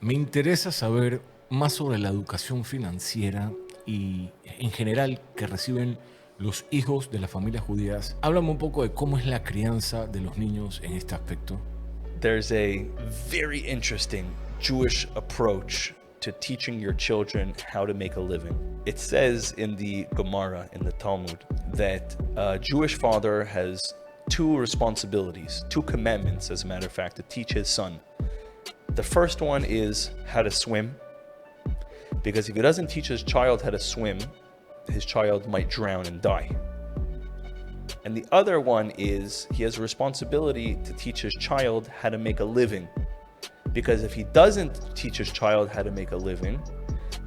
Me interesa saber más sobre la educación financiera y en general que reciben los hijos de las familias judías. Háblame un poco de cómo es la crianza de los niños en este aspecto. There's a very interesting Jewish approach to teaching your children how to make a living. It says in the Gemara, in the Talmud, that a Jewish father has two responsibilities, two commandments, as a matter of fact, to teach his son. The first one is how to swim, because if he doesn't teach his child how to swim, his child might drown and die. And the other one is he has a responsibility to teach his child how to make a living. Because if he doesn't teach his child how to make a living,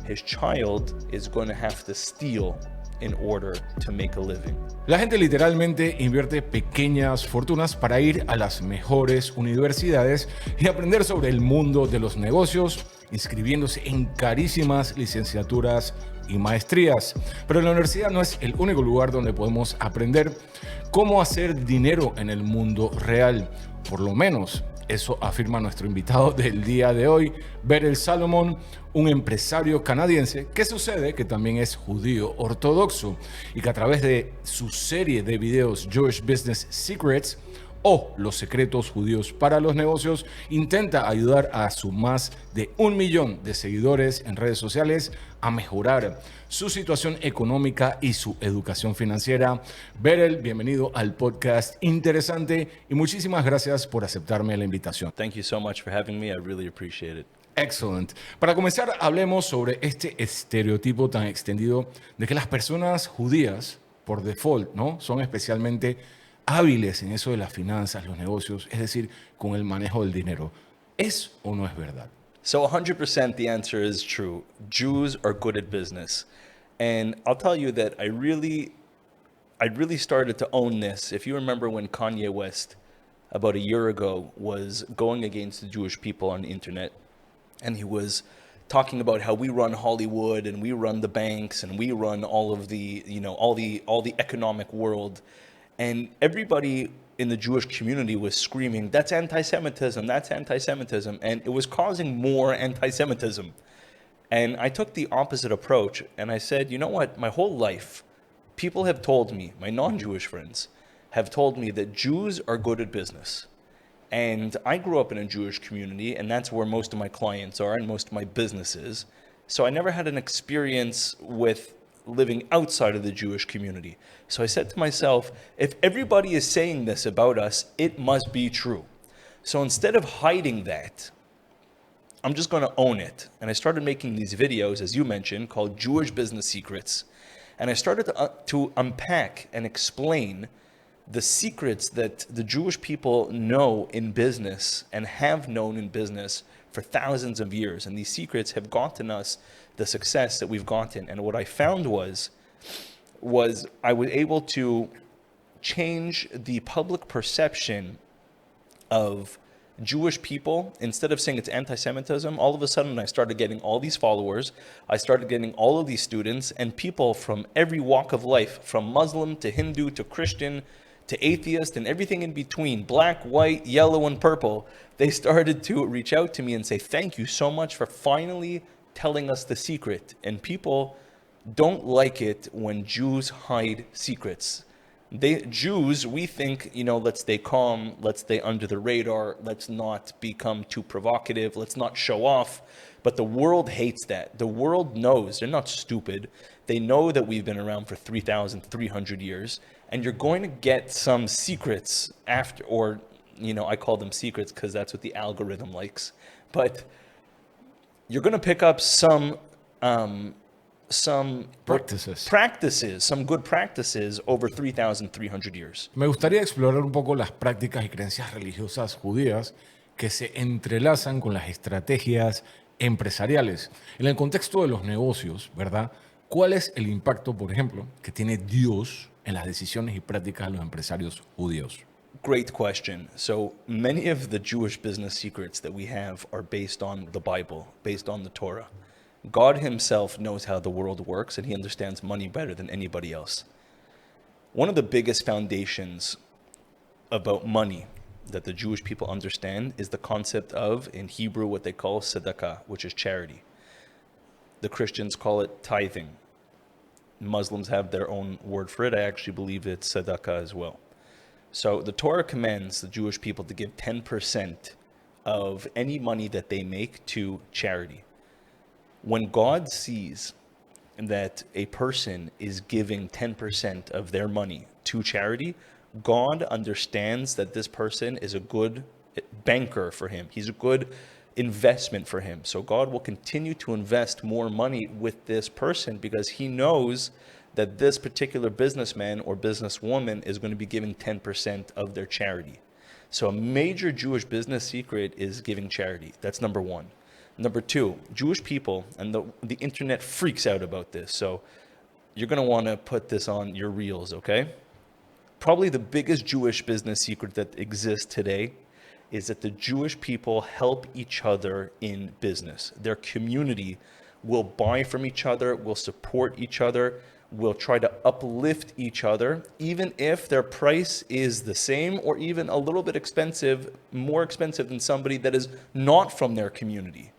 his child is going to have to steal in order to make a living. La gente literalmente invierte pequeñas fortunas para ir a las mejores universidades y aprender sobre el mundo de los negocios, inscribiéndose en carísimas licenciaturas y maestrías. Pero la universidad no es el único lugar donde podemos aprender cómo hacer dinero en el mundo real. Por lo menos eso afirma nuestro invitado del día de hoy, Berel Solomon, un empresario canadiense que sucede que también es judío ortodoxo y que a través de su serie de videos Jewish Business Secrets o los secretos judíos para los negocios, intenta ayudar a su más de 1 millón de seguidores en redes sociales a mejorar su situación económica y su educación financiera. Berel, bienvenido al podcast interesante y muchísimas gracias por aceptarme la invitación. Thank you so much for having me. I really appreciate it. Excellent. Para comenzar, hablemos sobre este estereotipo tan extendido de que las personas judías, por default, ¿no?, son especialmente hábiles en eso de las finanzas, los negocios, es decir, con el manejo del dinero. ¿Es o no es verdad? So 100% the answer is true. Jews are good at business. And I'll tell you that I really started to own this. If you remember when Kanye West, about a year ago, was going against the Jewish people on the internet, and he was talking about how we run Hollywood and we run the banks and we run all of the, all the economic world. And everybody in the Jewish community was screaming, that's anti-Semitism, that's anti-Semitism. And it was causing more anti-Semitism. And I took the opposite approach and I said, you know what, my whole life, people have told me, my non-Jewish friends, have told me that Jews are good at business. And I grew up in a Jewish community, and that's where most of my clients are and most of my business is. So I never had an experience with living outside of the Jewish community. So I said to myself, if everybody is saying this about us, it must be true. So instead of hiding that, I'm just going to own it. And I started making these videos, as you mentioned, called Jewish Business Secrets. And I started to unpack and explain the secrets that the Jewish people know in business and have known in business for thousands of years. And these secrets have gotten us the success that we've gotten. And what I found was I was able to change the public perception of Jewish people. Instead of saying it's anti-Semitism, all of a sudden I started getting all these followers. I started getting all of these students and people from every walk of life, from Muslim to Hindu to Christian to atheist and everything in between, black, white, yellow, and purple. They started to reach out to me and say, thank you so much for finally telling us the secret. And people don't like it when Jews hide secrets. Jews, we think, let's stay calm, let's stay under the radar, let's not become too provocative, let's not show off. But the world hates that. The world knows, they're not stupid. They know that we've been around for 3,300 years, and you're going to get some secrets after, or, I call them secrets because that's what the algorithm likes. But you're going to pick up some practices, some good practices over 3,300 years. Me gustaría explorar un poco las prácticas y creencias religiosas judías que se entrelazan con las estrategias empresariales. En el contexto de los negocios, ¿verdad? ¿Cuál es el impacto, por ejemplo, que tiene Dios en las decisiones y prácticas de los empresarios judíos? Great question. So many of the Jewish business secrets that we have are based on the Bible, based on the Torah. God himself knows how the world works, and he understands money better than anybody else. One of the biggest foundations about money that the Jewish people understand is the concept of, in Hebrew, what they call tzedakah, which is charity. The Christians call it tithing. Muslims have their own word for it. I actually believe it's tzedakah as well. So the Torah commands the Jewish people to give 10% of any money that they make to charity. When God sees that a person is giving 10% of their money to charity, God understands that this person is a good banker for him. He's a good investment for him. So God will continue to invest more money with this person because he knows that this particular businessman or businesswoman is going to be giving 10% of their charity. So a major Jewish business secret is giving charity. That's number one. Number two, Jewish people, and the internet freaks out about this, so you're going to want to put this on your reels, okay? Probably the biggest Jewish business secret that exists today is that the Jewish people help each other in business. Their community will buy from each other, will support each other, will try to uplift each other, even if their price is the same or even a little bit expensive, more expensive than somebody that is not from their community.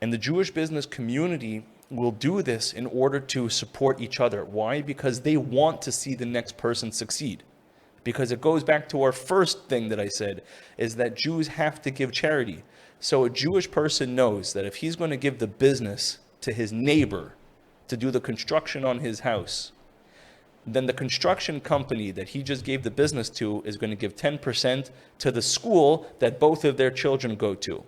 And the Jewish business community will do this in order to support each other. Why? Because they want to see the next person succeed. Because it goes back to our first thing that I said, is that Jews have to give charity. So a Jewish person knows that if he's going to give the business to his neighbor to do the construction on his house, then the construction company that he just gave the business to is going to give 10% to the school that both of their children go to.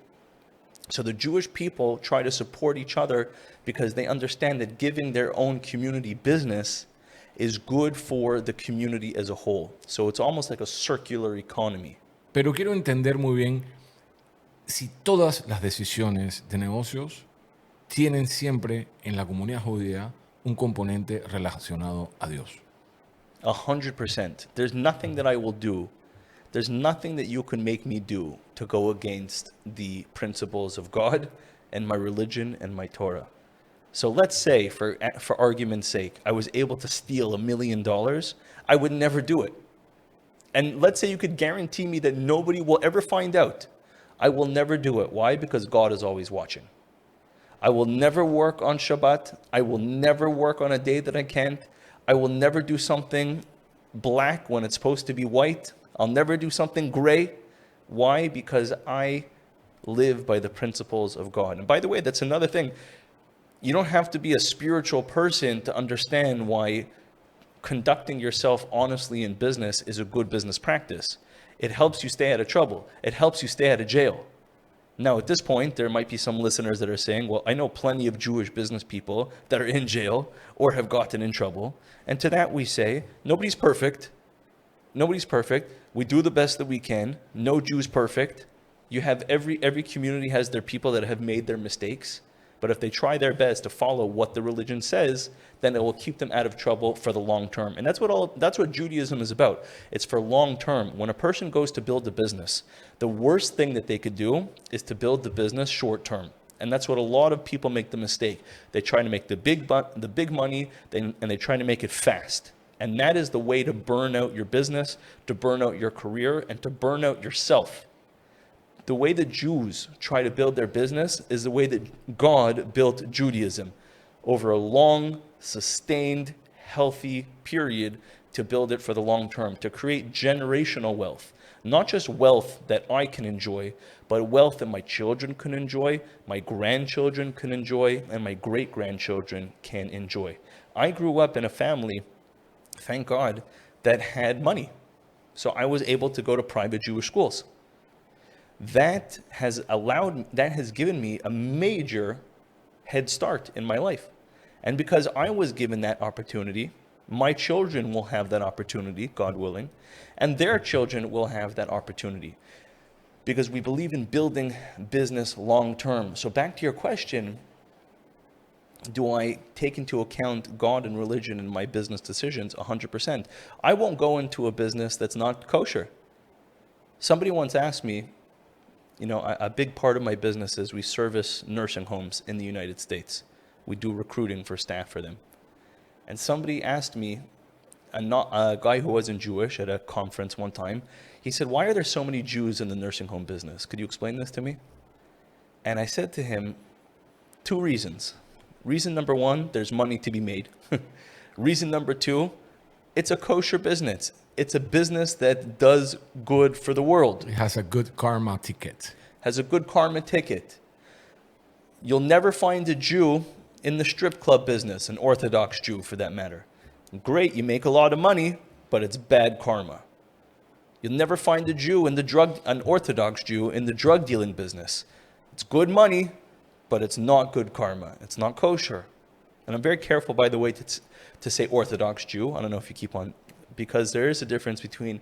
So the Jewish people try to support each other because they understand that giving their own community business is good for the community as a whole. So it's almost like a circular economy. Pero quiero entender muy bien si todas las decisiones de negocios tienen siempre en la comunidad judía un componente relacionado a Dios. 100%. There's nothing that I will do. There's nothing that you can make me do to go against the principles of God and my religion and my Torah. So let's say, for argument's sake, I was able to steal $1 million. I would never do it. And let's say you could guarantee me that nobody will ever find out. I will never do it. Why? Because God is always watching. I will never work on Shabbat. I will never work on a day that I can't. I will never do something black when it's supposed to be white. I'll never do something gray. Why? Because I live by the principles of God. And by the way, that's another thing. You don't have to be a spiritual person to understand why conducting yourself honestly in business is a good business practice. It helps you stay out of trouble. It helps you stay out of jail. Now, at this point, there might be some listeners that are saying, well, I know plenty of Jewish business people that are in jail or have gotten in trouble. And to that we say, nobody's perfect. Nobody's perfect. We do the best that we can. No Jew's perfect. You have every community has their people that have made their mistakes. But if they try their best to follow what the religion says, then it will keep them out of trouble for the long term. And that's what Judaism is about. It's for long term. When a person goes to build a business, the worst thing that they could do is to build the business short term. And that's what a lot of people make the mistake. They try to make the big money, and they try to make it fast. And that is the way to burn out your business, to burn out your career, and to burn out yourself. The way the Jews try to build their business is the way that God built Judaism, over a long, sustained, healthy period to build it for the long term, to create generational wealth. Not just wealth that I can enjoy, but wealth that my children can enjoy, my grandchildren can enjoy, and my great-grandchildren can enjoy. I grew up in a family, thank God, that had money. So I was able to go to private Jewish schools. That has given me a major head start in my life. And because I was given that opportunity, my children will have that opportunity, God willing, and their children will have that opportunity. Because we believe in building business long term. So back to your question, do I take into account God and religion in my business decisions? 100%. I won't go into a business that's not kosher. Somebody once asked me, a big part of my business is we service nursing homes in the United States. We do recruiting for staff for them. And somebody asked me, a guy who wasn't Jewish at a conference one time. He said, "Why are there so many Jews in the nursing home business? Could you explain this to me?" And I said to him, two reasons. Reason number one, there's money to be made. Reason number two, it's a kosher business. It's a business that does good for the world. It has a good karma ticket. Has a good karma ticket. You'll never find a Jew in the strip club business, an Orthodox Jew for that matter. Great, you make a lot of money, but it's bad karma. You'll never find a Jew in an Orthodox Jew in the drug dealing business. It's good money, but it's not good karma. It's not kosher. And I'm very careful, by the way, to say Orthodox Jew. I don't know if you keep on, because there is a difference between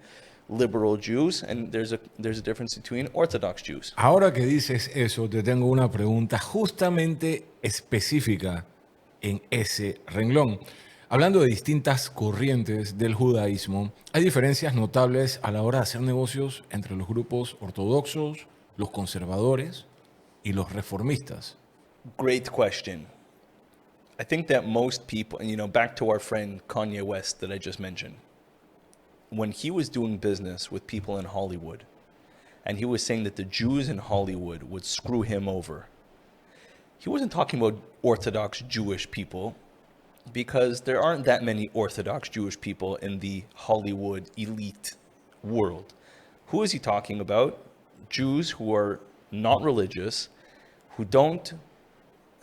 liberal Jews and there's a difference between Orthodox Jews. Ahora que dices eso, te tengo una pregunta justamente específica en ese renglón. Hablando de distintas corrientes del judaísmo, hay diferencias notables a la hora de hacer negocios entre los grupos ortodoxos, los conservadores y los reformistas. Great question. I think that most people, back to our friend Kanye West that I just mentioned, when he was doing business with people in Hollywood, and he was saying that the Jews in Hollywood would screw him over, he wasn't talking about Orthodox Jewish people, because there aren't that many Orthodox Jewish people in the Hollywood elite world. Who is he talking about? Jews who are not religious, who don't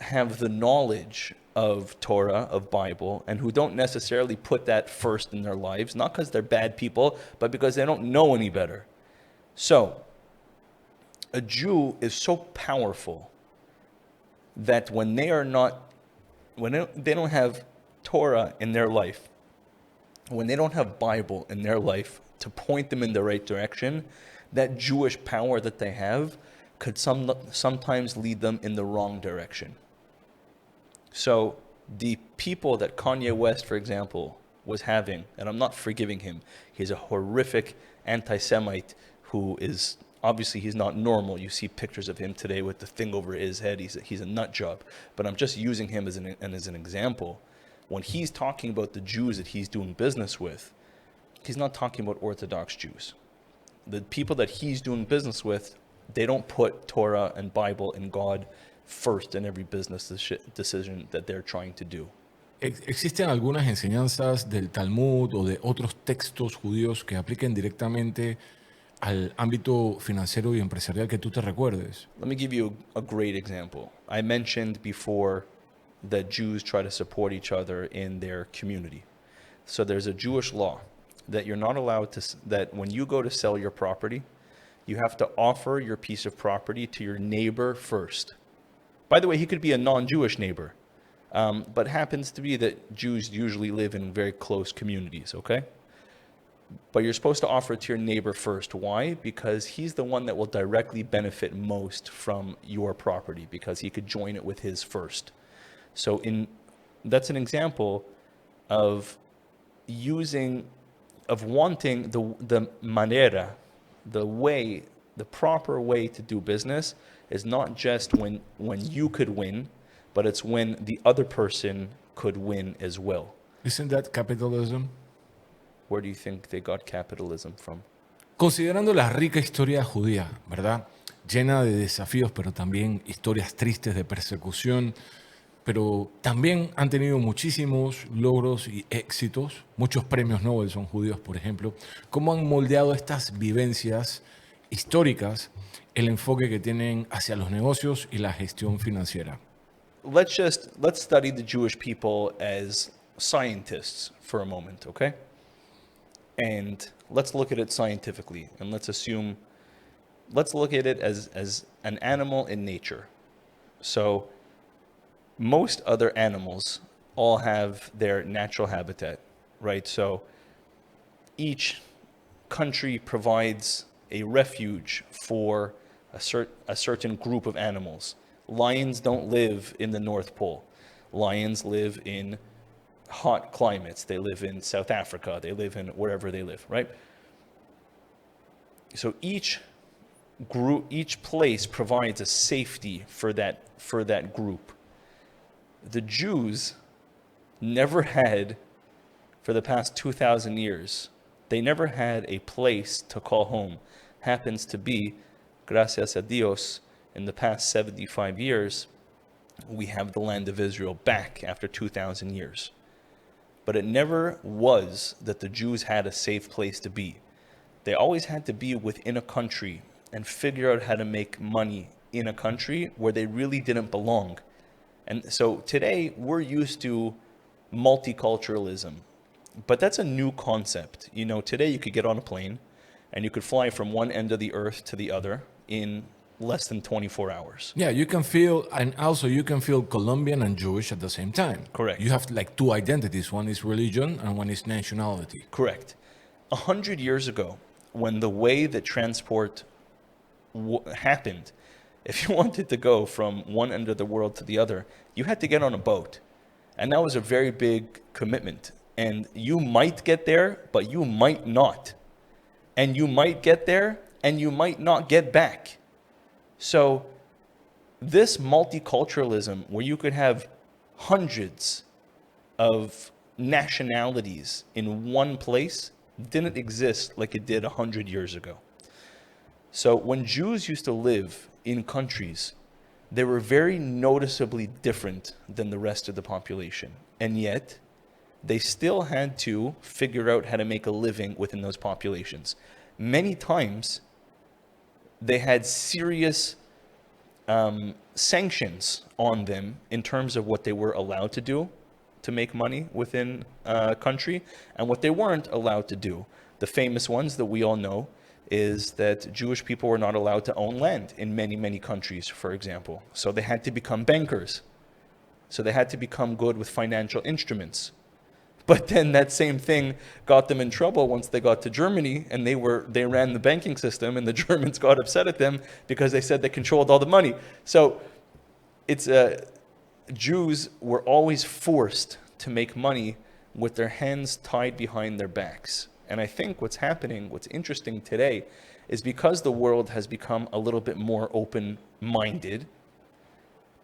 have the knowledge of Torah, of Bible, and who don't necessarily put that first in their lives, not because they're bad people, but because they don't know any better. So, a Jew is so powerful that when they don't have Torah in their life, when they don't have Bible in their life to point them in the right direction, that Jewish power that they have could sometimes lead them in the wrong direction. So the people that Kanye West, for example, was having, and I'm not forgiving him, he's a horrific anti-Semite who is, obviously he's not normal. You see pictures of him today with the thing over his head. He's a nut job. But I'm just using him as an example. When he's talking about the Jews that he's doing business with, he's not talking about Orthodox Jews. The people that he's doing business with, they don't put Torah and Bible and God first in every business decision that they're trying to do. ¿Existen algunas enseñanzas del Talmud o de otros textos judíos que apliquen directamente al ámbito financiero y empresarial que tú te recuerdes? Let me give you a great example. I mentioned before that Jews try to support each other in their community. So there's a Jewish law that you're not allowed to, that when you go to sell your property, you have to offer your piece of property to your neighbor first. By the way, he could be a non-Jewish neighbor, but happens to be that Jews usually live in very close communities, okay? But you're supposed to offer it to your neighbor first. Why? Because he's the one that will directly benefit most from your property, because he could join it with his first. So that's an example of wanting the manera, the proper way to do business is not just when you could win, but it's when the other person could win as well. Isn't that capitalism? Where do you think they got capitalism from? Considerando la rica historia judía, ¿verdad? Llena de desafíos, pero también historias tristes de persecución, pero también han tenido muchísimos logros y éxitos. Muchos premios Nobel son judíos, por ejemplo. ¿Cómo han moldeado estas vivencias históricas el enfoque que tienen hacia los negocios y la gestión financiera? Let's study the Jewish people as scientists for a moment, okay? And let's look at it scientifically, and let's look at it as an animal in nature. So most other animals all have their natural habitat, right? So each country provides a refuge for a certain group of animals. Lions don't live in the North Pole. Lions live in hot climates. They live in South Africa. They live in wherever they live, right? So each place provides a safety for that group. The Jews never had for the past 2,000 years. They never had a place to call home. Happens to be, gracias a Dios, in the past 75 years, we have the land of Israel back after 2,000 years. But it never was that the Jews had a safe place to be. They always had to be within a country and figure out how to make money in a country where they really didn't belong. And so today we're used to multiculturalism, but that's a new concept. You know, today you could get on a plane and you could fly from one end of the earth to the other in less than 24 hours. Yeah, you can feel, and also you can feel Colombian and Jewish at the same time. Correct. You have like two identities. One is religion and one is nationality. Correct. 100 years ago, when the way that transport happened, if you wanted to go from one end of the world to the other, you had to get on a boat. And that was a very big commitment. And you might get there, but you might not. And you might get there, and you might not get back. So this multiculturalism, where you could have hundreds of nationalities in one place, didn't exist like it did 100 years ago. So when Jews used to live in countries, they were very noticeably different than the rest of the population. And yet, they still had to figure out how to make a living within those populations. Many times, they had serious sanctions on them in terms of what they were allowed to do to make money within a country and what they weren't allowed to do. The famous ones that we all know is that Jewish people were not allowed to own land in many, many countries, for example. So they had to become bankers. So they had to become good with financial instruments. But then that same thing got them in trouble once they got to Germany, and they ran the banking system, and the Germans got upset at them because they said they controlled all the money. So it's Jews were always forced to make money with their hands tied behind their backs. And I think what's interesting today, is because the world has become a little bit more open-minded,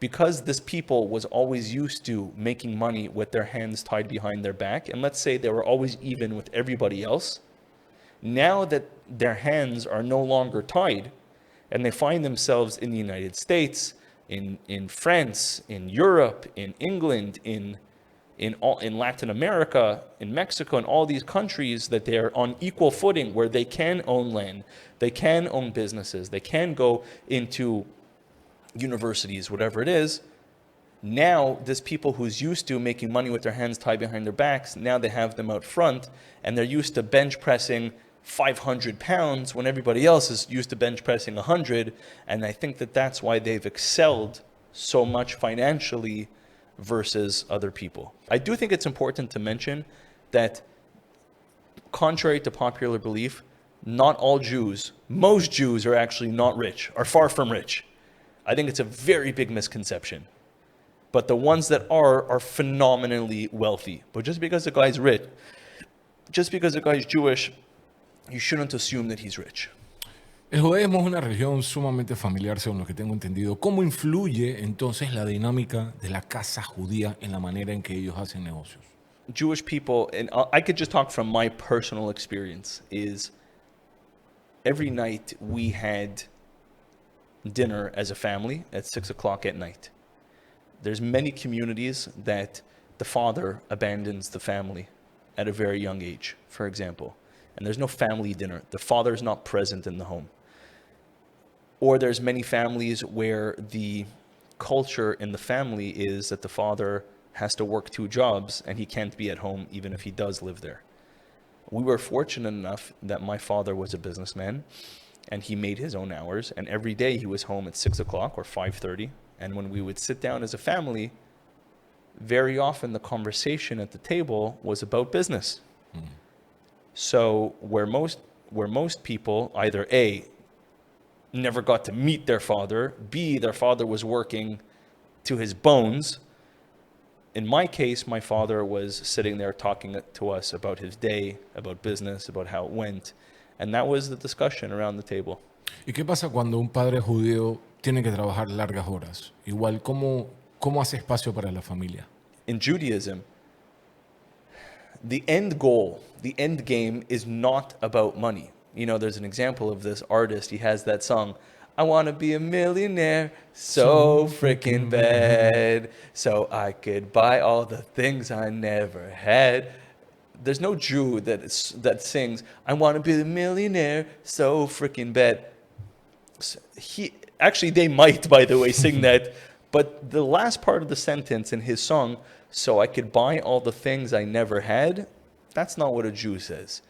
because this people was always used to making money with their hands tied behind their back, and let's say they were always even with everybody else, now that their hands are no longer tied, and they find themselves in the United States, in France, in Europe, in England, in Latin America, in Mexico, in all these countries, that they're on equal footing where they can own land, they can own businesses, they can go into universities, whatever it is. Now, this people who's used to making money with their hands tied behind their backs, now they have them out front, and they're used to bench pressing 500 pounds when everybody else is used to bench pressing 100. And I think that that's why they've excelled so much financially versus other people. I do think it's important to mention that, contrary to popular belief, not all Jews, most Jews are actually not rich, are far from rich. I think it's a very big misconception. But the ones that are phenomenally wealthy. But just because a guy's rich, just because a guy's Jewish, you shouldn't assume that he's rich. El judaísmo es una religión sumamente familiar, según lo que tengo entendido. ¿Cómo influye entonces la dinámica de la casa judía en la manera en que ellos hacen negocios? Jewish people, and I could just talk from my personal experience, is every night we had dinner as a family at 6 o'clock at night. There's many communities that the father abandons the family at a very young age, for example. And there's no family dinner. The father is not present in the home. Or there's many families where the culture in the family is that the father has to work 2 jobs and he can't be at home even if he does live there. We were fortunate enough that my father was a businessman and he made his own hours, and every day he was home at 6 o'clock or 5:30. And when we would sit down as a family, very often the conversation at the table was about business. Mm-hmm. So where most people either A, never got to meet their father, B, their father was working to his bones. In my case, my father was sitting there talking to us about his day, about business, about how it went. And that was the discussion around the table. ¿Y qué pasa cuando un padre judío tiene que trabajar largas horas? Igual, ¿cómo hace espacio para la familia? In Judaism, the end goal, the end game is not about money. You know, there's an example of this artist. He has that song, I want to be a millionaire so freaking bad, so I could buy all the things I never had. There's no Jew that sings, I want to be a millionaire so freaking bad. Actually, they might, by the way, sing that. But the last part of the sentence in his song, so I could buy all the things I never had, that's not what a Jew says.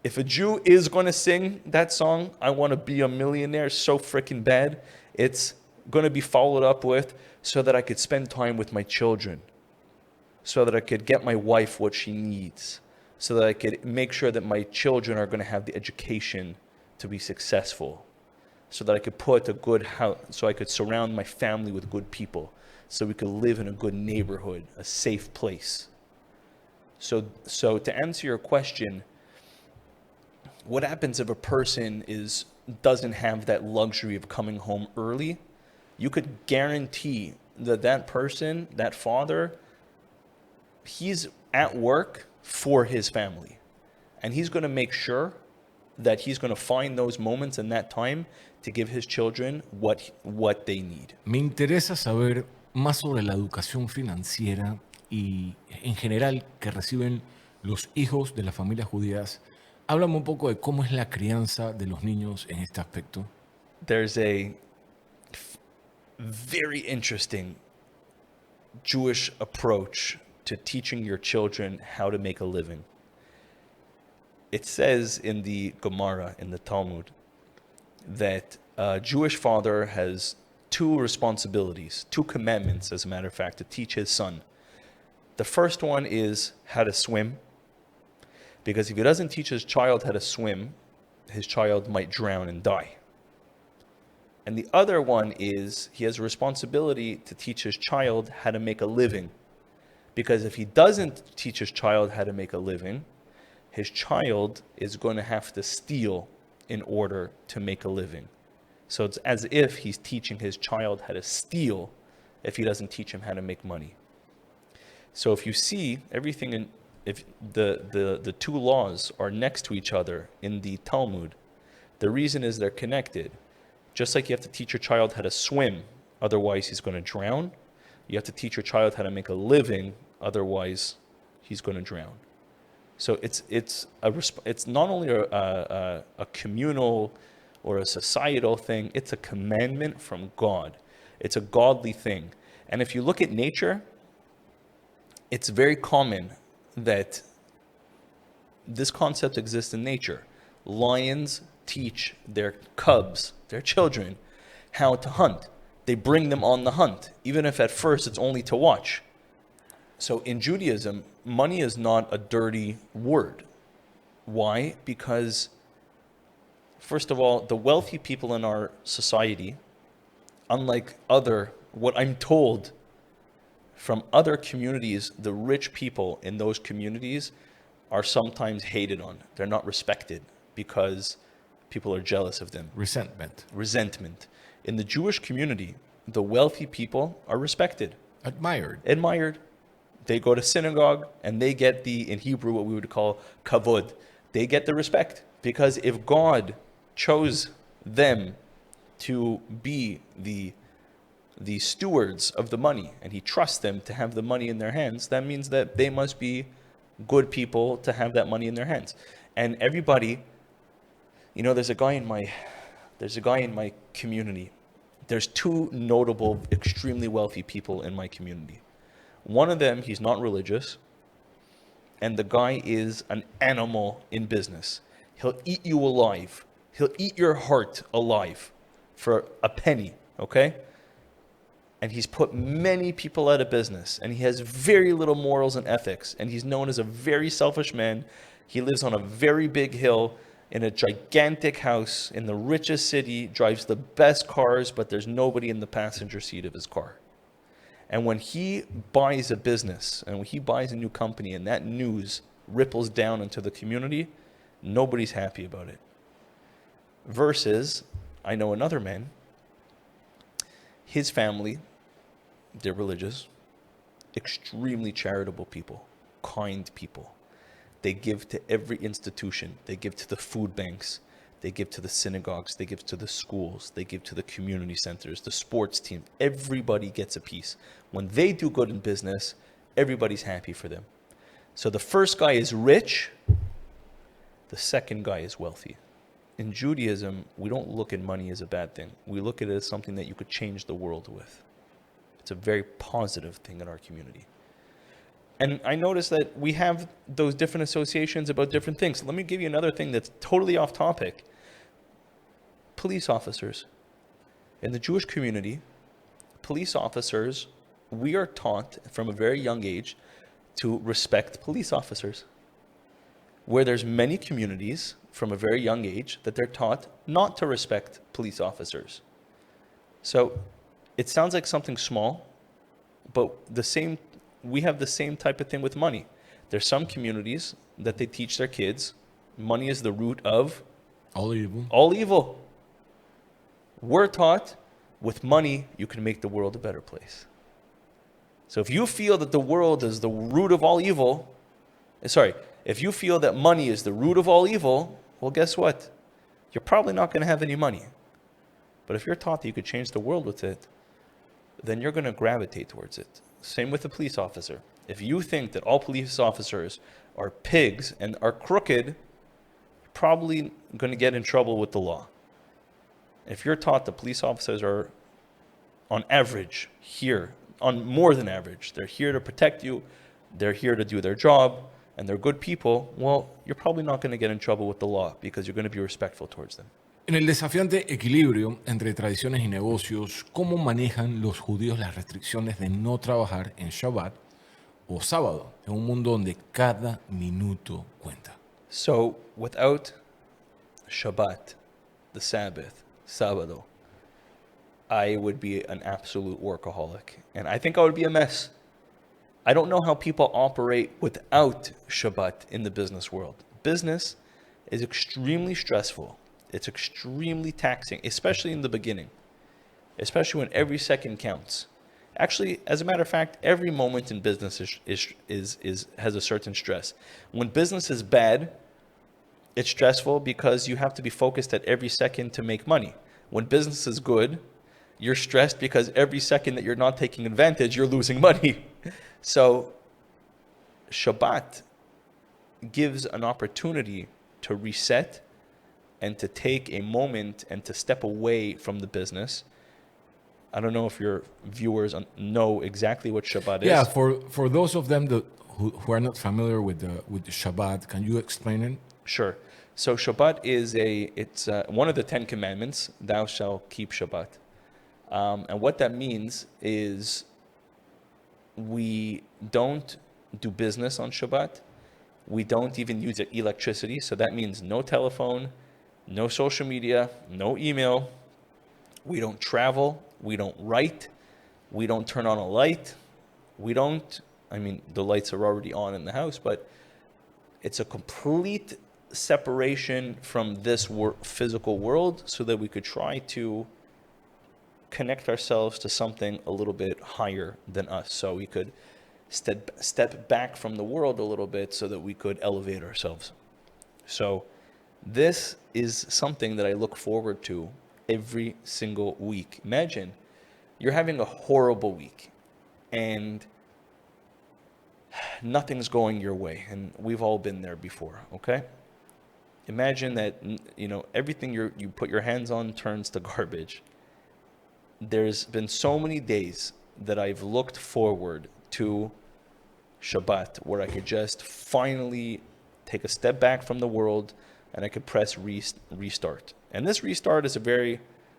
If a Jew is going to sing that song, I want to be a millionaire so freaking bad, it's going to be followed up with, so that I could spend time with my children, so that I could get my wife what she needs, so that I could make sure that my children are going to have the education to be successful, so that I could put a good house, so I could surround my family with good people, so we could live in a good neighborhood, a safe place. So to answer your question, what happens if a person doesn't have that luxury of coming home early? You could guarantee that person, that father, he's at work for his family. And he's going to make sure that he's going to find those moments in that time to give his children what they need. Me interesa saber más sobre la educación financiera y en general que reciben los hijos de las familias judías. Háblame un poco de cómo es la crianza de los niños en este aspecto. There's a very interesting Jewish approach to teaching your children how to make a living. It says in the Gemara, in the Talmud, that a Jewish father has two responsibilities, two commandments, as a matter of fact, to teach his son. The first one is how to swim, because if he doesn't teach his child how to swim, his child might drown and die. And the other one is he has a responsibility to teach his child how to make a living, because if he doesn't teach his child how to make a living, his child is going to have to steal in order to make a living. So it's as if he's teaching his child how to steal if he doesn't teach him how to make money. So if you see everything if the two laws are next to each other in the Talmud, the reason is they're connected. Just like you have to teach your child how to swim, otherwise he's going to drown. You have to teach your child how to make a living, otherwise he's going to drown. So it's not only a communal or a societal thing, it's a commandment from God. It's a godly thing. And if you look at nature, it's very common that this concept exists in nature. Lions teach their cubs, their children, how to hunt. They bring them on the hunt, even if at first it's only to watch. So in Judaism, money is not a dirty word. Why? Because, first of all, the wealthy people in our society, unlike what I'm told from other communities, the rich people in those communities are sometimes hated on. They're not respected because people are jealous of them. Resentment. In the Jewish community, the wealthy people are respected. Admired. They go to synagogue and they get in Hebrew, what we would call kavod. They get the respect because if God chose them to be the stewards of the money and he trusts them to have the money in their hands, that means that they must be good people to have that money in their hands. And everybody, there's a guy in my community. There's two notable, extremely wealthy people in my community. One of them, he's not religious, and the guy is an animal in business. He'll eat you alive. He'll eat your heart alive for a penny, okay? And he's put many people out of business, and he has very little morals and ethics, and he's known as a very selfish man. He lives on a very big hill in a gigantic house in the richest city, drives the best cars, but there's nobody in the passenger seat of his car. And when he buys a business and when he buys a new company and that news ripples down into the community, nobody's happy about it. Versus, I know another man, his family, they're religious, extremely charitable people, kind people. they give to every institution. They give to the food banks. They give to the synagogues. They give to the schools. They give to the community centers, the sports team. Everybody gets a piece. When they do good in business, everybody's happy for them. So the first guy is rich. The second guy is wealthy. In Judaism, we don't look at money as a bad thing. We look at it as something that you could change the world with. It's a very positive thing in our community. And I noticed that we have those different associations about different things. Let me give you another thing that's totally off topic. Police officers. In the Jewish community, police officers, we are taught from a very young age to respect police officers. Where there's many communities from a very young age that they're taught not to respect police officers. So it sounds like something small, but we have the same type of thing with money. There's some communities that they teach their kids, money is the root of all evil. All evil. We're taught with money, you can make the world a better place. So if you feel that the world is the root of all evil, if you feel that money is the root of all evil, well, guess what? You're probably not going to have any money. But if you're taught that you could change the world with it, then you're going to gravitate towards it. Same with a police officer. If you think that all police officers are pigs and are crooked, you're probably going to get in trouble with the law. If you're taught that police officers are, on average, on more than average, they're here to protect you, they're here to do their job, and they're good people, well, you're probably not going to get in trouble with the law because you're going to be respectful towards them. En el desafiante equilibrio entre tradiciones y negocios, ¿cómo manejan los judíos las restricciones de no trabajar en Shabbat o sábado en un mundo donde cada minuto cuenta? So, without Shabbat, the Sabbath, sábado, I would be an absolute workaholic. And I think I would be a mess. I don't know how people operate without Shabbat in the business world. Business is extremely stressful. It's extremely taxing, especially in the beginning, especially when every second counts. Actually, as a matter of fact, every moment in business has a certain stress. When business is bad, it's stressful because you have to be focused at every second to make money. When business is good, you're stressed because every second that you're not taking advantage, you're losing money. So Shabbat gives an opportunity to reset and to take a moment and to step away from the business. I don't know if your viewers know exactly what Shabbat is. Yeah, for those of them who are not familiar with the Shabbat, can you explain it? Sure. So Shabbat it's one of the 10 commandments. Thou shalt keep Shabbat. And what that means is we don't do business on Shabbat. We don't even use electricity. So that means no telephone, no social media, no email. We don't travel. We don't write. We don't turn on a light. The lights are already on in the house, but it's a complete separation from this physical world so that we could try to connect ourselves to something a little bit higher than us. So we could step back from the world a little bit so that we could elevate ourselves. So this is something that I look forward to every single week. Imagine you're having a horrible week and nothing's going your way. And we've all been there before, okay? Imagine that, everything you put your hands on turns to garbage. There's been so many days that I've looked forward to Shabbat where I could just finally take a step back from the world and I could press restart. And this restart is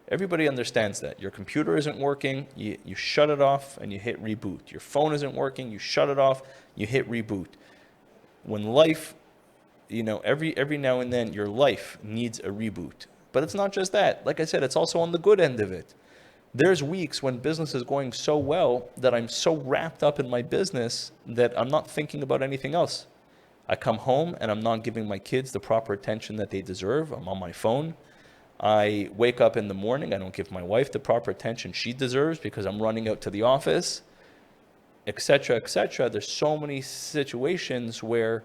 everybody understands that. Your computer isn't working, you shut it off and you hit reboot. Your phone isn't working, you shut it off, you hit reboot. When life, every now and then your life needs a reboot. But it's not just that. Like I said, it's also on the good end of it. There's weeks when business is going so well that I'm so wrapped up in my business that I'm not thinking about anything else. I come home and I'm not giving my kids the proper attention that they deserve. I'm on my phone. I wake up in the morning. I don't give my wife the proper attention she deserves because I'm running out to the office, etc., etc. There's so many situations where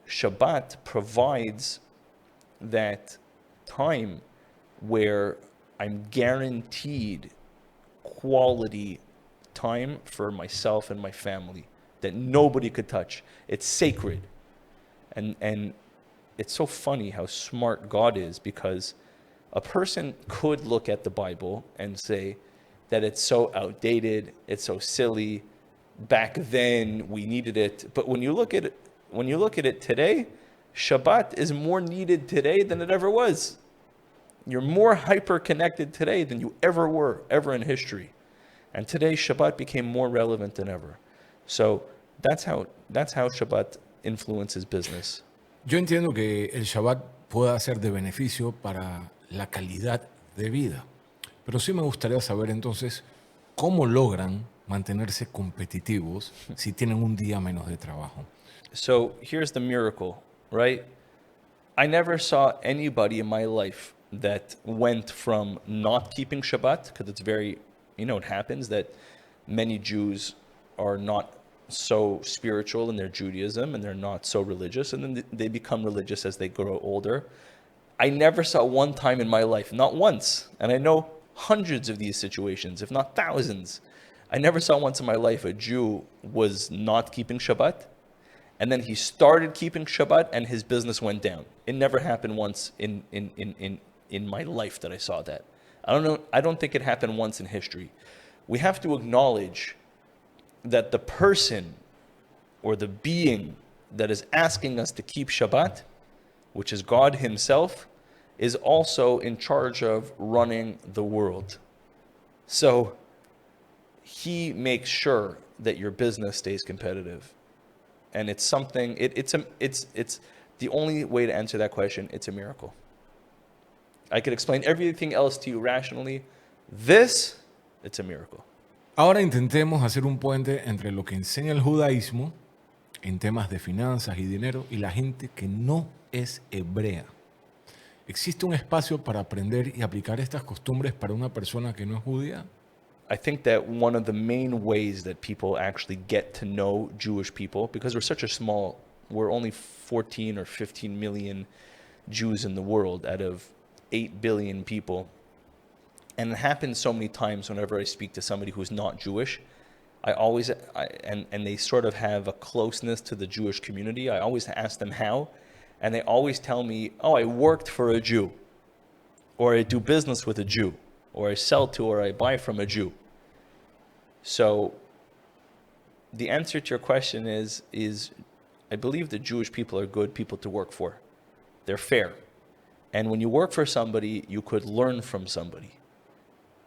Shabbat provides that time where I'm guaranteed quality time for myself and my family that nobody could touch. It's sacred. And it's so funny how smart God is, because a person could look at the Bible and say that it's so outdated, it's so silly. Back then we needed it. But when you look at it today, Shabbat is more needed today than it ever was. You're more hyper connected today than you ever were, ever in history. And today Shabbat became more relevant than ever. So that's how Shabbat influences business. Yo entiendo que el Shabbat pueda ser de beneficio para la calidad de vida, pero sí me gustaría saber entonces cómo logran mantenerse competitivos si tienen un día menos de trabajo. So here's the miracle, right? I never saw anybody in my life that went from not keeping Shabbat, because it's very, it happens that many Jews are not so spiritual in their Judaism and they're not so religious, and then they become religious as they grow older. I never saw one time in my life, not once, and I know hundreds of these situations, if not thousands. I never saw once in my life a Jew was not keeping Shabbat, and then he started keeping Shabbat and his business went down. It never happened once in my life that I saw that. I don't think it happened once in history. We have to acknowledge that the person or the being that is asking us to keep Shabbat, which is God himself, is also in charge of running the world. So he makes sure that your business stays competitive. And it's something, it's the only way to answer that question. It's a miracle. I could explain everything else to you rationally. It's a miracle. Ahora intentemos hacer un puente entre lo que enseña el judaísmo en temas de finanzas y dinero y la gente que no es hebrea. ¿Existe un espacio para aprender y aplicar estas costumbres para una persona que no es judía? I think that one of the main ways that people actually get to know Jewish people, because we're only 14 or 15 million Jews in the world out of 8 billion people. And it happens so many times whenever I speak to somebody who's not Jewish, and they sort of have a closeness to the Jewish community. I always ask them how, and they always tell me, oh, I worked for a Jew, or I do business with a Jew, or I sell to or I buy from a Jew. So the answer to your question is I believe that Jewish people are good people to work for. They're fair. And when you work for somebody, you could learn from somebody.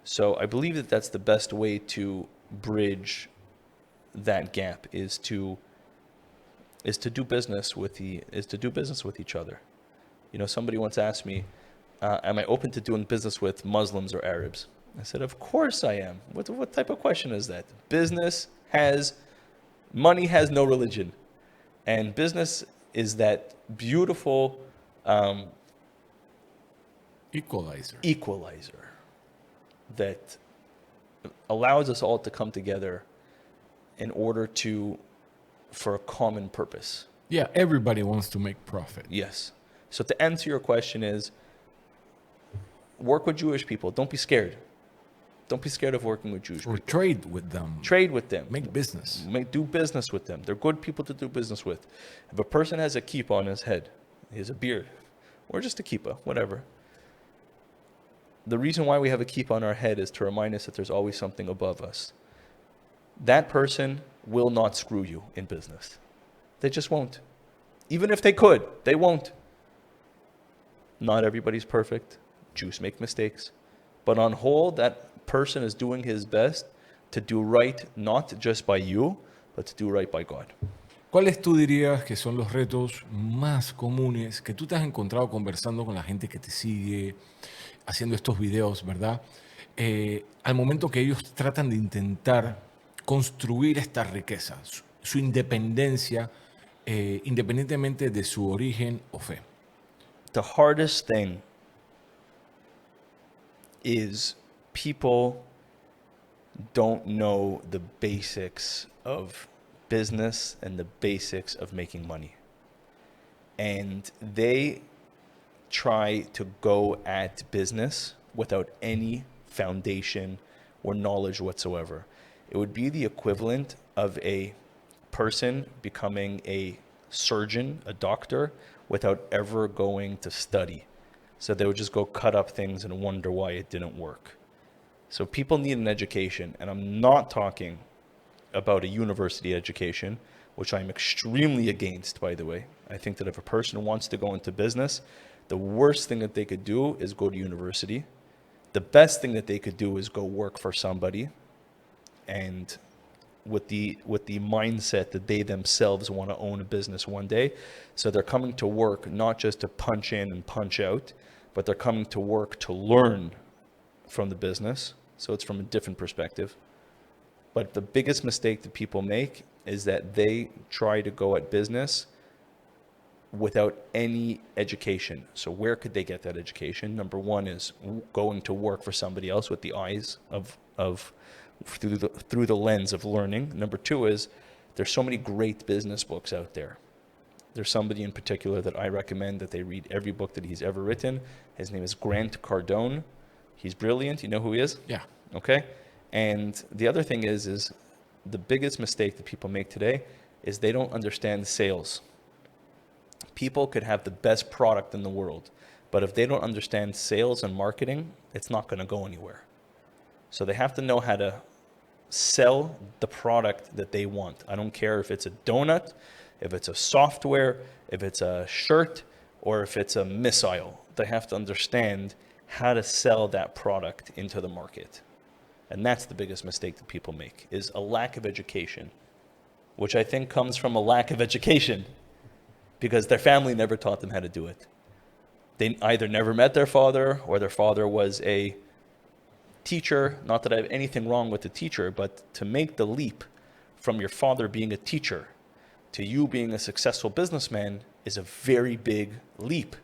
So I believe that that's the best way to bridge that gap is to do business with each other. Somebody once asked me, am I open to doing business with Muslims or Arabs? I said, of course I am. What type of question is that? Money has no religion. And business is that beautiful equalizer that allows us all to come together in order for a common purpose. Yeah, everybody wants to make profit. Yes. So to answer your question is, work with Jewish people. Don't be scared. Don't be scared of working with Jewish people. Or trade with them. Trade with them. Make business. Do business with them. They're good people to do business with. If a person has a kippah on his head, he has a beard, or just a kippah, whatever. The reason why we have a kippah on our head is to remind us that there's always something above us. That person will not screw you in business. They just won't. Even if they could, they won't. Not everybody's perfect. Jews make mistakes. But on whole, that person is doing his best to do right, not just by you, but to do right by God. ¿Cuáles tú dirías que son los retos más comunes que tú te has encontrado conversando con la gente que te sigue, haciendo estos videos, ¿verdad? Al momento que ellos tratan de intentar construir esta riqueza, su independencia, independientemente de su origen o fe. The hardest thing is people don't know the basics of business and the basics of making money. and they try to go at business without any foundation or knowledge whatsoever. It would be the equivalent of a person becoming a surgeon, a doctor, without ever going to study. So they would just go cut up things and wonder why it didn't work. So people need an education, and I'm not talking about a university education, which I'm extremely against, by the way. I think that if a person wants to go into business, the worst thing that they could do is go to university. The best thing that they could do is go work for somebody, and with the mindset that they themselves want to own a business one day. So they're coming to work not just to punch in and punch out, but they're coming to work to learn from the business. So it's from a different perspective. But the biggest mistake that people make is that they try to go at business without any education. So where could they get that education? Number one is going to work for somebody else with the eyes of through the lens of learning. Number two is there's so many great business books out there. There's somebody in particular that I recommend that they read every book that he's ever written. His name is Grant Cardone. He's brilliant. You know who he is? Yeah. Okay. And the other thing is the biggest mistake that people make today is they don't understand sales. People could have the best product in the world, but if they don't understand sales and marketing, it's not going to go anywhere. So they have to know how to sell the product that they want. I don't care if it's a donut, if it's a software, if it's a shirt, or if it's a missile. They have to understand how to sell that product into the market. And that's the biggest mistake that people make, is a lack of education, which I think comes from a lack of education because their family never taught them how to do it. They either never met their father, or their father was a teacher. Not that I have anything wrong with the teacher, but to make the leap from your father being a teacher to you being a successful businessman is a very big leap.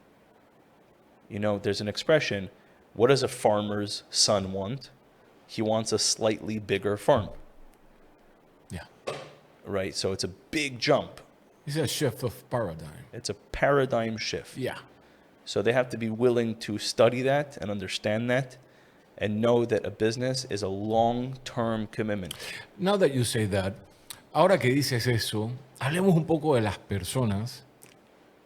You know, there's an expression, what does a farmer's son want? He wants a slightly bigger farm. Yeah. Right? So it's a big jump. It's a shift of paradigm. It's a paradigm shift. Yeah. So they have to be willing to study that and understand that and know that a business is a long-term commitment. Now that you say that, ahora que dices eso, hablemos un poco de las personas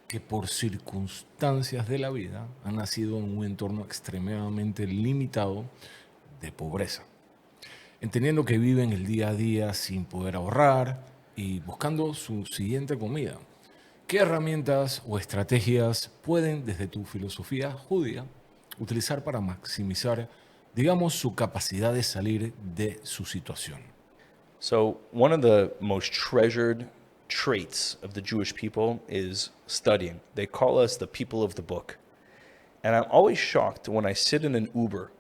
que por circunstancias de la vida han nacido en un entorno extremadamente limitado de pobreza, entendiendo que viven el día a día sin poder ahorrar y buscando su siguiente comida. ¿Qué herramientas o estrategias pueden, desde tu filosofía judía, utilizar para maximizar, digamos, su capacidad de salir de su situación? So one of the most treasured traits of the Jewish people is studying. They call us the people of the book. And I'm always shocked when I sit in an Uber,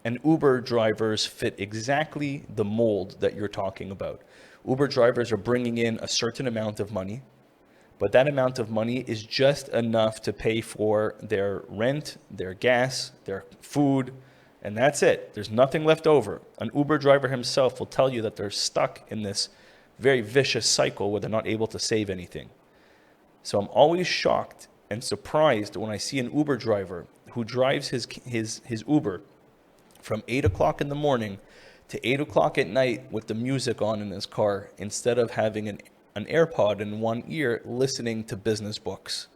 and Uber drivers fit exactly the mold that you're talking about. Uber drivers are bringing in a certain amount of money, but that amount of money is just enough to pay for their rent, their gas, their food, and that's it. There's nothing left over. An Uber driver himself will tell you that they're stuck in this very vicious cycle where they're not able to save anything. So I'm always shocked and surprised when I see an Uber driver who drives his Uber from 8 o'clock in the morning to 8 o'clock at night with the music on in his car instead of having an AirPod in one ear listening to business books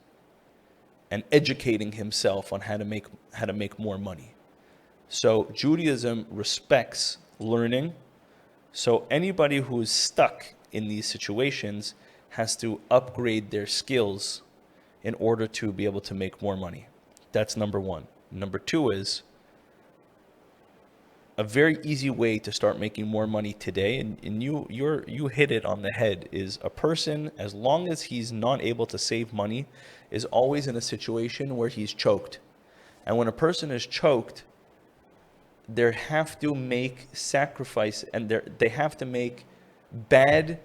and educating himself on how to make more money. So Judaism respects learning. So anybody who is stuck in these situations has to upgrade their skills in order to be able to make more money. That's number one. Number two is a very easy way to start making more money today, and you hit it on the head, is a person, as long as he's not able to save money, is always in a situation where he's choked. And when a person is choked, they have to make sacrifice, and they have to make bad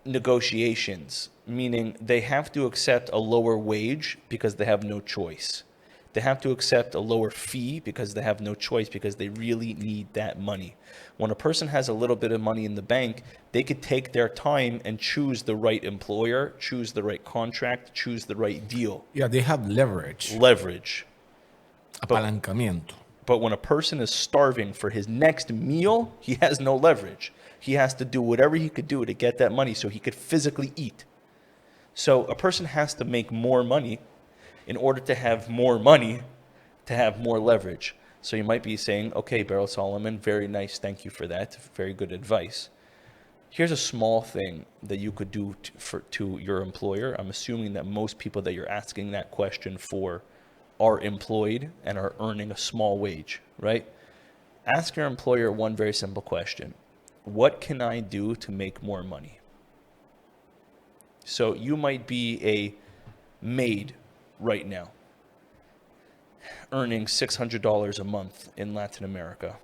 negotiations, meaning they have to accept a lower wage because they have no choice. They have to accept a lower fee because they have no choice, because they really need that money. When a person has a little bit of money in the bank, they could take their time and choose the right employer, choose the right contract, choose the right deal. Yeah, they have leverage. Leverage. Apalancamiento. But when a person is starving for his next meal, he has no leverage. He has to do whatever he could do to get that money so he could physically eat. So a person has to make more money in order to have more money, to have more leverage. So you might be saying, okay, Berel Solomon, very nice, thank you for that, very good advice. Here's a small thing that you could do to your employer. I'm assuming that most people that you're asking that question for are employed and are earning a small wage, right? Ask your employer one very simple question. What can I do to make more money? So you might be a maid right now, earning $600 a month in Latin America.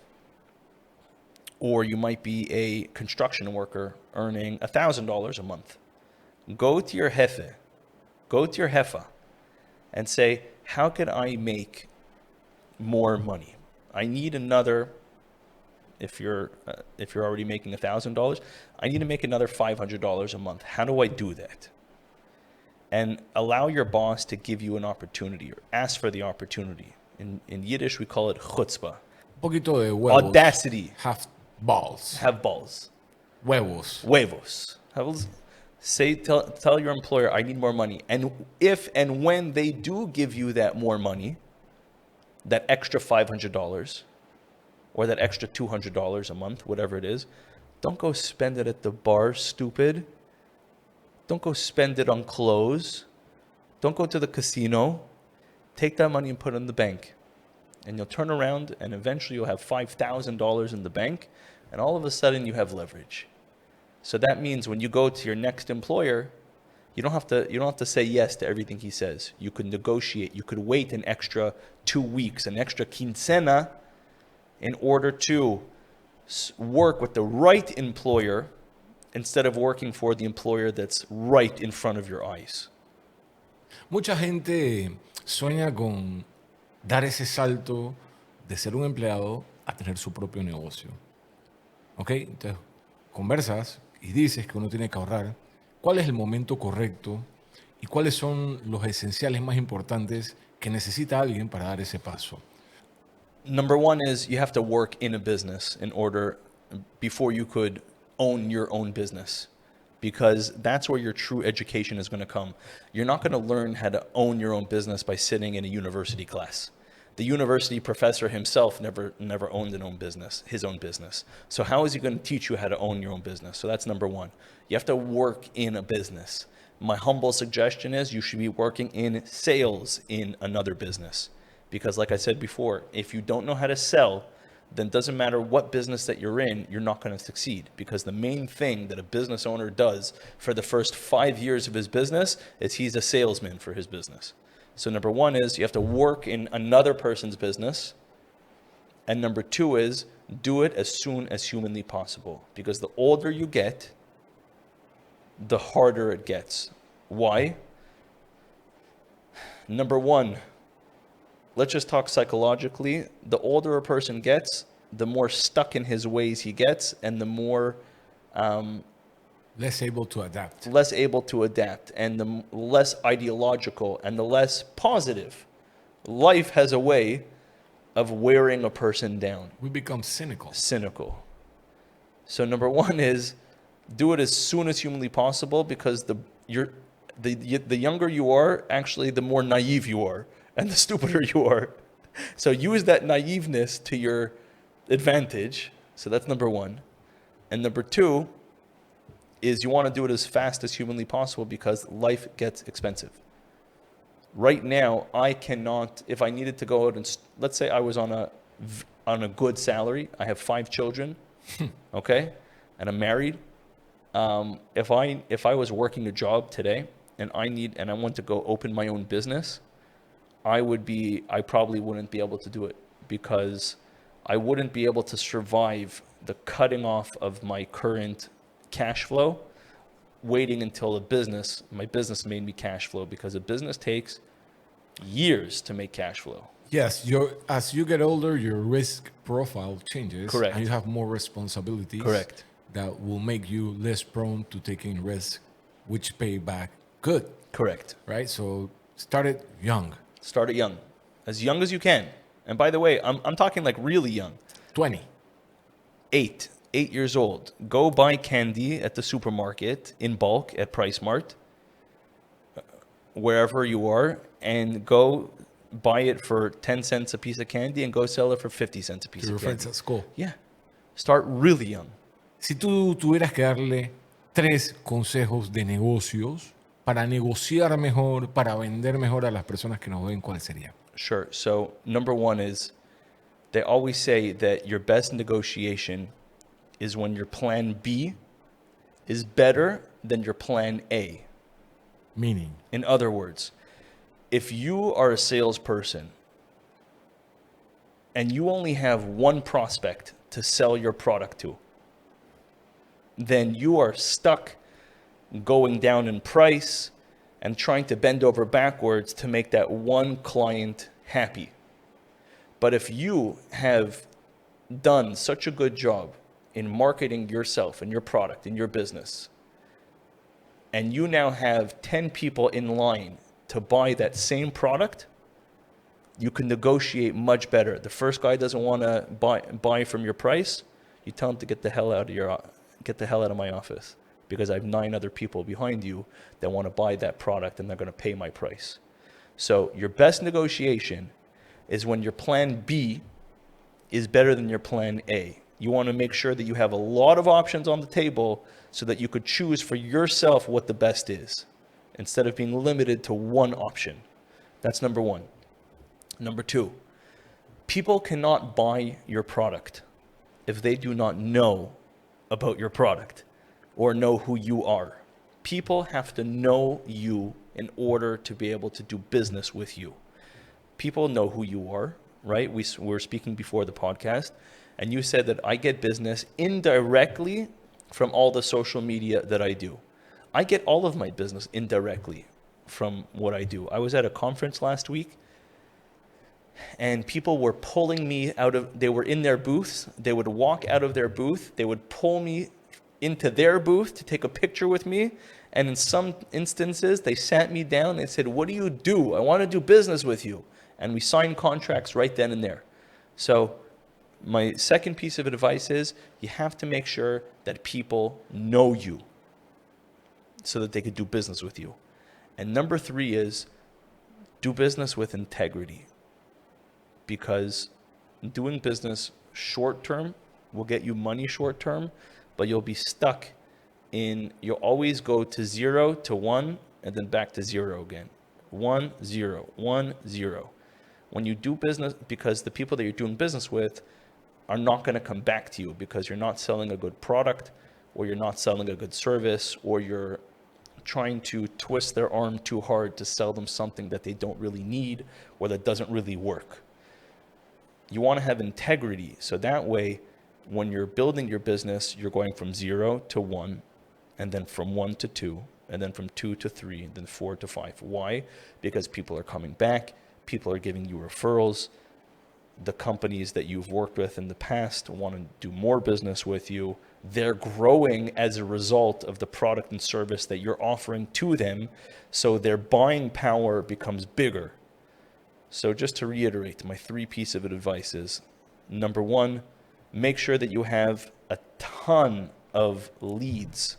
Or you might be a construction worker earning $1,000 a month. Go to your jefa, and say, how can I make more money? I need another, if you're already making $1,000, I need to make another $500 a month. How do I do that? And allow your boss to give you an opportunity, or ask for the opportunity. In Yiddish, we call it chutzpah. Un poquito de huevos. Audacity. Have balls. Have balls. Huevos. Huevos. Tell your employer, I need more money. And if and when they do give you that more money, that extra $500 or that extra $200 a month, whatever it is, don't go spend it at the bar, stupid. Don't go spend it on clothes. Don't go to the casino. Take that money and put it in the bank. And you'll turn around and eventually you'll have $5,000 in the bank, and all of a sudden you have leverage. So that means when you go to your next employer, you don't have to say yes to everything he says. You could negotiate. You could wait an extra 2 weeks, an extra quincena, in order to work with the right employer instead of working for the employer that's right in front of your eyes. Mucha gente sueña con dar ese salto de ser un empleado a tener su propio negocio. ¿Ok? Entonces, conversas y dices que uno tiene que ahorrar. ¿Cuál es el momento correcto y cuáles son los esenciales más importantes que necesita alguien para dar ese paso? Number one is you have to work in a business before you could own your own business, because that's where your true education is going to come. You're not going to learn how to own your own business by sitting in a university class. The university professor himself never owned his own business. So how is he going to teach you how to own your own business? So that's number one. You have to work in a business. My humble suggestion is you should be working in sales in another business. Because like I said before, if you don't know how to sell, then it doesn't matter what business that you're in, you're not going to succeed. Because the main thing that a business owner does for the first 5 years of his business is he's a salesman for his business. So number one is you have to work in another person's business. And number two is do it as soon as humanly possible. Because the older you get, the harder it gets. Why? Number one, let's just talk psychologically. The older a person gets, the more stuck in his ways he gets, and the more Less able to adapt. And the less ideological and the less positive. Life has a way of wearing a person down. We become cynical. So number one is do it as soon as humanly possible, because the younger you are, actually the more naive you are and the stupider you are. So use that naiveness to your advantage. So that's number one. And number two is you want to do it as fast as humanly possible, because life gets expensive. Right now, I cannot, if I needed to go out and, let's say I was on a good salary, I have 5 children, okay, and I'm married. If I was working a job today and I want to go open my own business, I probably wouldn't be able to do it, because I wouldn't be able to survive the cutting off of my current cash flow, waiting until my business made me cash flow, because a business takes years to make cash flow. Yes, as you get older, your risk profile changes. Correct. And you have more responsibilities. Correct. That will make you less prone to taking risks, which pay back good, Correct. right? So start it young. Start it young as you can. And by the way, I'm talking like really young. 20. 8 years old. Go buy candy at the supermarket in bulk at Price Mart, wherever you are, and go buy it for 10 cents a piece of candy and go sell it for 50 cents a piece To your of friends candy. at school. Yeah. Start really young. Si tú tuvieras que darle 3 consejos de negocios para negociar mejor, para vender mejor a las personas que nos ven, ¿cuál sería? Sure. So, number one is they always say that your best negotiation is when your plan B is better than your plan A. Meaning. In other words, if you are a salesperson and you only have one prospect to sell your product to, then you are stuck going down in price and trying to bend over backwards to make that one client happy. But if you have done such a good job in marketing yourself and your product and your business, and you now have 10 people in line to buy that same product, you can negotiate much better. The first guy doesn't want to buy from your price, you tell him to get the hell out of my office, because I have 9 other people behind you that want to buy that product and they're going to pay my price. So your best negotiation is when your plan B is better than your plan A. You want to make sure that you have a lot of options on the table so that you could choose for yourself what the best is, instead of being limited to one option. That's number one. Number two, people cannot buy your product if they do not know about your product or know who you are. People have to know you in order to be able to do business with you. People know who you are, right? We were speaking before the podcast, and you said that I get business indirectly from all the social media that I do. I get all of my business indirectly from what I do. I was at a conference last week, and people were pulling me they were in their booths. They would walk out of their booth. They would pull me into their booth to take a picture with me. And in some instances, they sat me down and said, "What do you do? I want to do business with you." And we signed contracts right then and there. So my second piece of advice is you have to make sure that people know you so that they could do business with you. And number 3 is do business with integrity, because doing business short term will get you money short term, but you'll be stuck you'll always go to 0 to 1 and then back to 0 again. 1, 0, 1, 0. When you do business, because the people that you're doing business with are not going to come back to you because you're not selling a good product, or you're not selling a good service, or you're trying to twist their arm too hard to sell them something that they don't really need or that doesn't really work. You want to have integrity, so that way when you're building your business, you're going from 0 to 1, and then from 1 to 2, and then from 2 to 3, and then 4 to 5. Why? Because people are coming back, people are giving you referrals. The companies that you've worked with in the past want to do more business with you. They're growing as a result of the product and service that you're offering to them, so their buying power becomes bigger. So just to reiterate, my 3 pieces of advice is, number 1, make sure that you have a ton of leads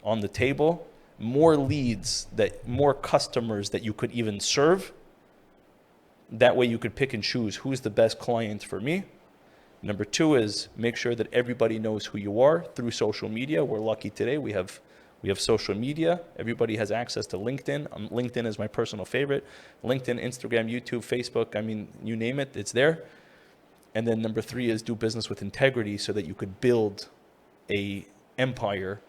on the table, more leads, more customers that you could even serve. That way you could pick and choose who's the best client for me. Number 2 is make sure that everybody knows who you are through social media. We're lucky today. We have social media. Everybody has access to LinkedIn. LinkedIn is my personal favorite. LinkedIn, Instagram, YouTube, Facebook, I mean, you name it, it's there. And then number 3 is do business with integrity so that you could build a empire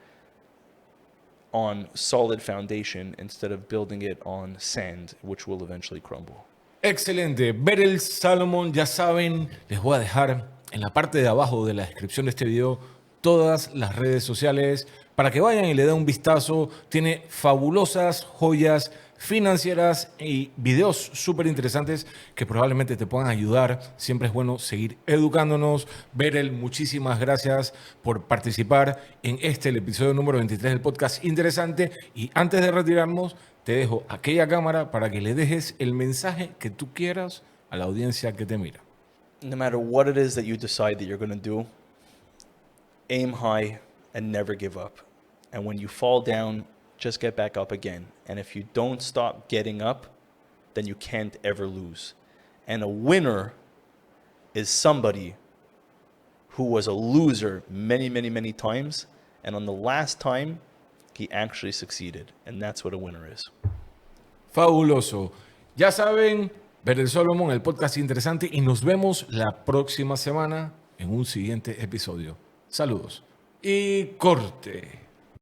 on solid foundation instead of building it on sand, which will eventually crumble. Excelente. Berel Solomon, ya saben, les voy a dejar en la parte de abajo de la descripción de este video todas las redes sociales para que vayan y le den un vistazo. Tiene fabulosas joyas financieras y videos súper interesantes que probablemente te puedan ayudar. Siempre es bueno seguir educándonos. Berel, muchísimas gracias por participar en el episodio número 23 del podcast Interesante. Y antes de retirarnos, te dejo aquella cámara para que le dejes el mensaje que tú quieras a la audiencia que te mira. No matter what it is that you decide that you're going to do, aim high and never give up. And when you fall down, just get back up again. And if you don't stop getting up, then you can't ever lose. And a winner is somebody who was a loser many, many, many times. And on the last time, he actually succeeded. And that's what a winner is. Fabuloso. Ya saben, Berel Solomon, el podcast Interesante, y nos vemos la próxima semana en un siguiente episodio. Saludos y corte.